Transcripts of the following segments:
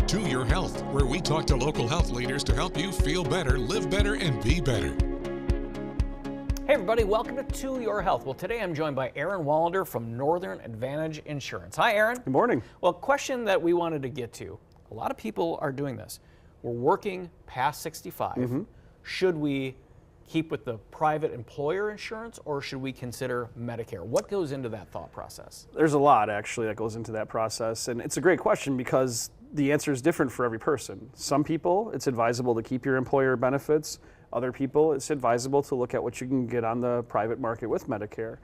To Your Health, where we talk to local health leaders to help you feel better, live better, and be better. Hey everybody, welcome to Your Health. Well, today I'm joined by Aaron Wallander from Northern Advantage Insurance. Hi, Aaron. Good morning. Well, question that we wanted to get to. A lot of people are doing this. We're working past 65. Should we keep with the private employer insurance, or should we consider Medicare? What goes into that thought process? There's a lot actually that goes into that process, and it's a great question because the answer is different for every person. Some people, it's advisable to keep your employer benefits. Other people, it's advisable to look at what you can get on the private market with Medicare.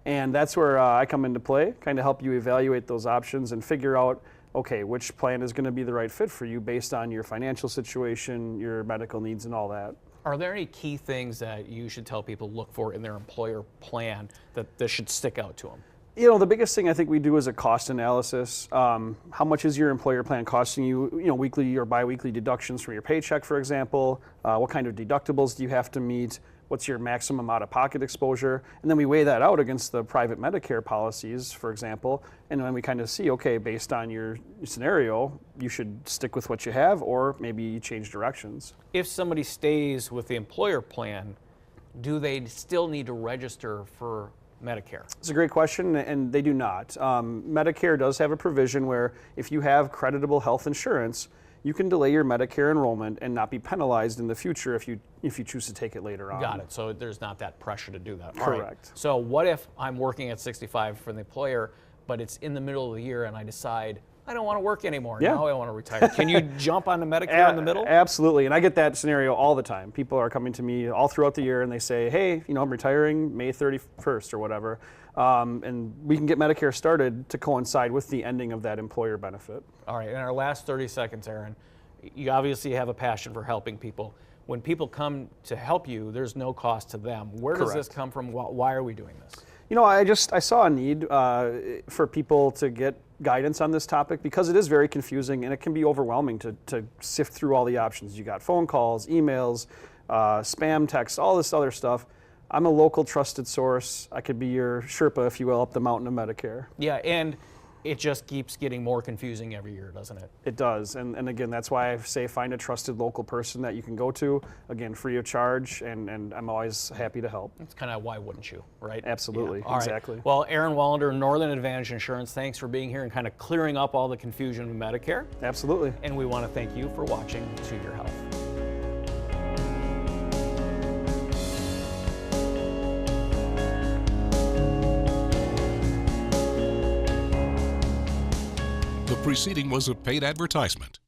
And that's where I come into play, kind of help you evaluate those options and figure out, okay, which plan is going to be the right fit for you based on your financial situation, your medical needs, and all that. Are there any key things that you should tell people look for in their employer plan that should stick out to them? You know, the biggest thing I think we do is a cost analysis. How much is your employer plan costing you? You know, weekly or biweekly deductions from your paycheck, for example. What kind of deductibles do you have to meet? What's your maximum out-of-pocket exposure? And then we weigh that out against the private Medicare policies, for example. And then we kind of see, okay, based on your scenario, you should stick with what you have or maybe change directions. If somebody stays with the employer plan, do they still need to register for Medicare? It's a great question, and they do not. Medicare does have a provision where if you have creditable health insurance, you can delay your Medicare enrollment and not be penalized in the future if you choose to take it later on. Got it. So there's not that pressure to do that. Correct. All right. So what if I'm working at 65 for the employer, but it's in the middle of the year and I decide I don't want to work anymore. Yeah. Now I want to retire. Can you jump onto Medicare in the middle? Absolutely, and I get that scenario all the time. People are coming to me all throughout the year and they say, hey, you know, I'm retiring May 31st or whatever, and we can get Medicare started to coincide with the ending of that employer benefit. All right, in our last 30 seconds, Aaron, you obviously have a passion for helping people. When people come to help you, there's no cost to them. Where does this come from? Why are we doing this? You know, I saw a need for people to get guidance on this topic because it is very confusing and it can be overwhelming to sift through all the options. You got phone calls, emails, spam texts, all this other stuff. I'm a local trusted source. I could be your Sherpa, if you will, up the mountain of Medicare. Yeah, and it just keeps getting more confusing every year, doesn't it? It does, and again, that's why I say find a trusted local person that you can go to, again, free of charge, and I'm always happy to help. That's kind of why wouldn't you, right? Absolutely, yeah. exactly. Right. Well, Aaron Wallander, Northern Advantage Insurance, thanks for being here and kind of clearing up all the confusion with Medicare. Absolutely. And we want to thank you for watching To Your Health. The preceding was a paid advertisement.